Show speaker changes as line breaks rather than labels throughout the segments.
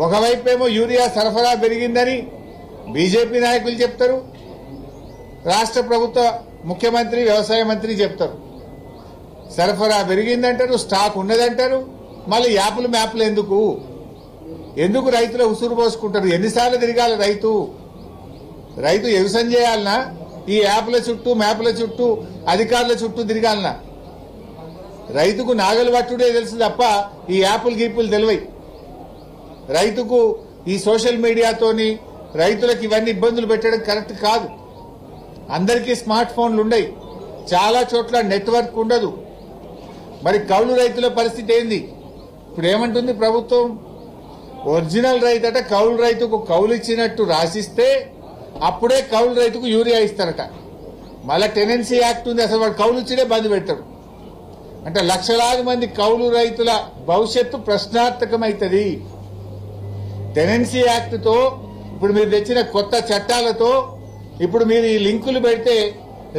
ఒకవైపేమో urea సరఫరా పెరిగిందని BJP నాయకులు చెప్తారు, రాష్ట్ర ప్రభుత్వ ముఖ్యమంత్రి వ్యవసాయ మంత్రి చెప్తారు. సరఫరా పెరిగిందంటారు, స్టాక్ ఉన్నదంటారు. మళ్ళీ యాప్లు మ్యాప్లు ఎందుకు రైతుల ఉసురు పోసుకుంటారు? ఎన్నిసార్లు తిరగాల రైతు వ్యవసాయం చేయాలన్నా ఈ యాప్ల చుట్టూ మ్యాప్ల చుట్టూ అధికారుల చుట్టూ తిరగాలన్నా? రైతుకు నాగలు పట్టుడే తెలుసు తప్ప ఈ యాప్లు గీపులు తెలివై. రైతుకు ఈ సోషల్ మీడియాతోని రైతులకు ఇవన్నీ ఇబ్బందులు పెట్టడం కరెక్ట్ కాదు. అందరికీ స్మార్ట్ ఫోన్లు ఉన్నాయి, చాలా చోట్ల నెట్వర్క్ ఉండదు. మరి కౌలు రైతుల పరిస్థితి ఏంది? ఇప్పుడు ఏమంటుంది ప్రభుత్వం? ఒరిజినల్ రైతు అట కౌలు రైతుకు కౌలు ఇచ్చినట్టు రాసిస్తే అప్పుడే కౌలు రైతుకు యూరియా ఇస్తారట. మళ్ళా టెనెన్సీ యాక్ట్ ఉంది, అసలు వాడు కౌలు ఇచ్చినే బంద్ పెడతాడు. అంటే లక్షలాది మంది కౌలు రైతుల భవిష్యత్తు ప్రశ్నార్థకమైతుంది. టెనెన్సీ యాక్ట్తో ఇప్పుడు మీరు తెచ్చిన కొత్త చట్టాలతో ఇప్పుడు మీరు ఈ లింకులు పెడితే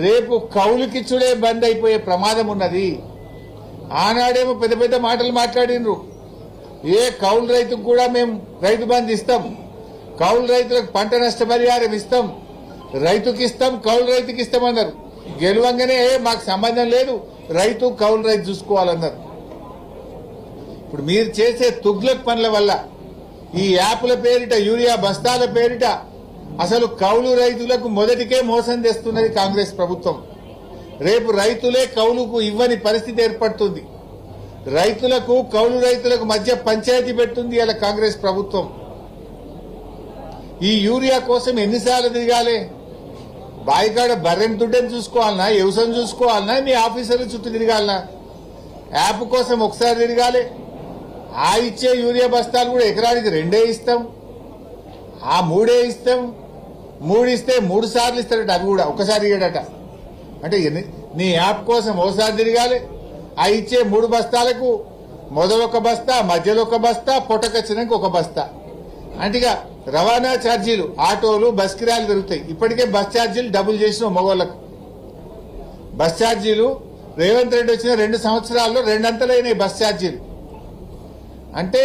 రేపు కౌలుకిచ్చుడే బంద్ అయిపోయే ప్రమాదం ఉన్నది. ఆనాడేమో పెద్ద పెద్ద మాటలు మాట్లాడినరు. ఏ కౌలు రైతుకు కూడా మేము రైతు బంధు ఇస్తాం, కౌలు రైతులకు పంట నష్టపరిహారం ఇస్తాం, రైతుకి ఇస్తాం, కౌలు రైతుకి ఇస్తామన్నారు. గెలువంగానే మాకు సంబంధం లేదు, రైతు కౌలు రైతు చూసుకోవాలన్నారు. ఇప్పుడు మీరు చేసే తుగ్లక్ పనుల వల్ల ఈ యాప్ల పేరిట యూరియా బస్తాల పేరిట అసలు కౌలు రైతులకు మొదటికే మోసం చేస్తున్నది కాంగ్రెస్ ప్రభుత్వం. రేపు రైతులే కౌలుకు ఇవ్వని పరిస్థితి ఏర్పడుతుంది. రైతులకు కౌలు రైతులకు మధ్య పంచాయతీ పెడుతుంది అలా కాంగ్రెస్ ప్రభుత్వం. ఈ యూరియా కోసం ఎన్నిసార్లు తిరగాలి? బాయికాడ బర్రెని దుడ్డని చూసుకోవాలన్నా, వ్యవసాయం చూసుకోవాలన్నా, మీ ఆఫీసర్ల చుట్టూ తిరగాలన్నా? యాప్ కోసం ఒకసారి తిరగాలి. ఆ ఇచ్చే యూరియా బస్తాలు కూడా ఎకరానికి 2 ఇస్తాం, ఆ 3 ఇస్తాం. 3 ఇస్తే 3 సార్లు ఇస్తాడట, అవి కూడా ఒకసారి ఇయ్యడట. అంటే నీ యాప్ కోసం ఒకసారి తిరగాలి. ఆ ఇచ్చే 3 బస్తాలకు మొదలు ఒక బస్తా, మధ్యలో ఒక బస్తా, పొట్టకొచ్చినాక ఒక బస్తా. అంటే ఇక రవాణా ఛార్జీలు, ఆటోలు బస్ కిరాయిలు పెరుగుతాయి. ఇప్పటికే బస్ ఛార్జీలు డబుల్ చేసిన మగవాళ్లకు. బస్ ఛార్జీలు రేవంత్ రెడ్డి వచ్చిన 2 సంవత్సరాల్లో 2 అంతలైనాయి బస్ ఛార్జీలు. అంటే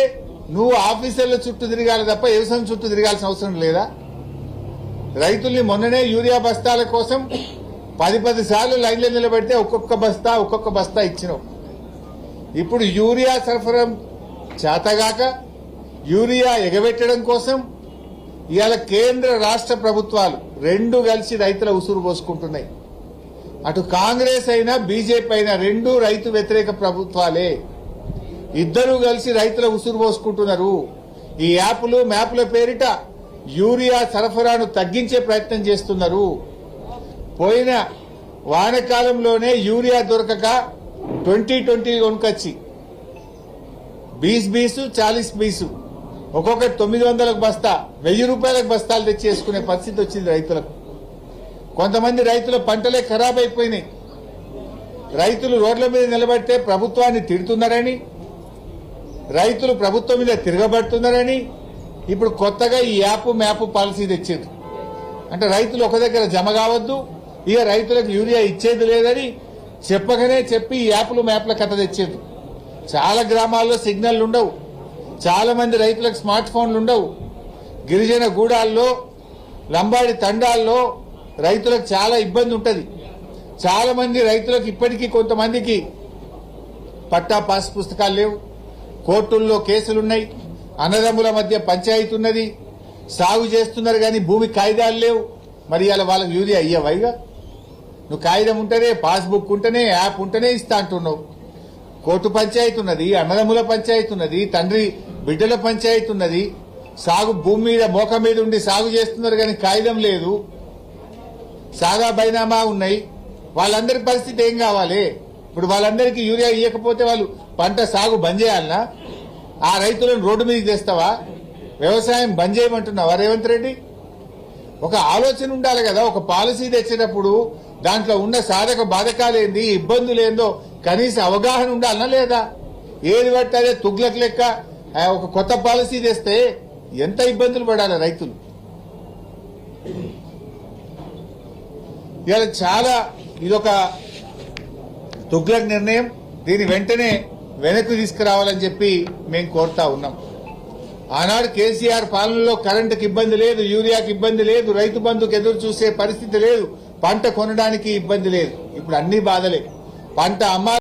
నువ్వు ఆఫీసర్ల చుట్టూ తిరగాలి తప్ప వ్యవసాయం చుట్టూ తిరగాల్సిన అవసరం లేదా? రైతుల్ని మొన్ననే యూరియా బస్తాల కోసం 10 సార్లు లైన్లో నిలబెడితే ఒక్కొక్క బస్తా ఇచ్చినావు. ఇప్పుడు యూరియా సరఫరా చేతగాక యూరియా ఎగబెట్టడం కోసం ఇవాళ కేంద్ర రాష్ట్ర ప్రభుత్వాలు 2 కలిసి రైతుల ఉసురు పోసుకుంటున్నాయి. అటు కాంగ్రెస్ అయినా బీజేపీ అయినా 2 రైతు వ్యతిరేక ప్రభుత్వాలే. ఇద్దరూ కలిసి రైతుల ఉసురు పోసుకుంటున్నారు. ఈ యాప్లు మ్యాప్ల పేరిట యూరియా సరఫరాను తగ్గించే ప్రయత్నం చేస్తున్నారు. పోయిన వానకాలంలోనే యూరియా దొరకక 2020 కొనుకొచ్చి 20 40 ఒక్కొక్కటి 900 బస్తా, 1000 రూపాయలకు బస్తాలు తెచ్చేసుకునే పరిస్థితి వచ్చింది రైతులకు. కొంతమంది రైతుల పంటలే ఖరాబ్ అయిపోయినాయి. రైతులు రోడ్ల మీద నిలబడితే ప్రభుత్వాన్ని తిడుతున్నారని, రైతులు ప్రభుత్వం మీద తిరగబడుతున్నారని ఇప్పుడు కొత్తగా ఈ యాప్ మ్యాప్ పాలసీ తెచ్చారు. అంటే రైతులు ఒక దగ్గర జమ కావద్దు, ఇక రైతులకు యూరియా ఇచ్చేది లేదని చెప్పగానే చెప్పి ఈ యాప్లు మ్యాప్ల కథ తెచ్చేది. చాలా గ్రామాల్లో సిగ్నల్ ఉండవు, చాలా మంది రైతులకు స్మార్ట్ ఫోన్లు ఉండవు. గిరిజన గూడాల్లో, లంబాడి తండాల్లో రైతులకు చాలా ఇబ్బంది ఉంటుంది. చాలా మంది రైతులకు ఇప్పటికీ కొంతమందికి పట్టా పాస్ పుస్తకాలు లేవు, కోర్టుల్లో కేసులున్నాయి, అన్నదమ్ముల మధ్య పంచాయతీ ఉన్నది, సాగు చేస్తున్నారు కానీ భూమి కాగితాలు లేవు. మరి అలా వాళ్ళకి యూరియా ఇయ్యవైగా? నువ్వు కాగితం ఉంటేనే, పాస్బుక్ ఉంటేనే, యాప్ ఉంటేనే ఇస్తా అంటున్నావు. కోర్టు పంచాయతీ ఉన్నది, అన్నదమ్ముల పంచాయతీ ఉన్నది, తండ్రి బిడ్డల పంచాయతీ ఉన్నది. సాగు భూమి మీద మోక మీద ఉండి సాగు చేస్తున్నారు కానీ కాగితం లేదు, సాదా బైనామా ఉన్నాయి. వాళ్ళందరి పరిస్థితి ఏం కావాలి? ఇప్పుడు వాళ్ళందరికీ యూరియా ఇవ్వకపోతే వాళ్ళు పంట సాగు బంద్ చేయాలనా? ఆ రైతులను రోడ్డు మీదకి తెస్తావా? వ్యవసాయం బంద్ చేయమంటున్నావా రేవంత్ రెడ్డి? ఒక ఆలోచన ఉండాలి కదా. ఒక పాలసీ తెచ్చినప్పుడు దాంట్లో ఉన్న సాధక బాధకాలేంది, ఇబ్బందులేందో కనీస అవగాహన ఉండాలనా లేదా? ఏది పడితే అదే తుగ్లక్ లెక్క ఒక కొత్త పాలసీ తెస్తే ఎంత ఇబ్బందులు పడాలి రైతులు? ఇవాళ చాలా ఇదొక తుగ్లక్ నిర్ణయం. దీని వెంటనే వెనక్కి తీసుకురావాలని చెప్పి మేము కోరుతా ఉన్నాం. ఆనాడు కేసీఆర్ పాలనలో కరెంటుకి ఇబ్బంది లేదు, యూరియాకి ఇబ్బంది లేదు, రైతు బంధుకు ఎదురు చూసే పరిస్థితి లేదు, పంట కొనడానికి ఇబ్బంది లేదు. ఇప్పుడు అన్ని బాధలే. పంట అమ్మాలి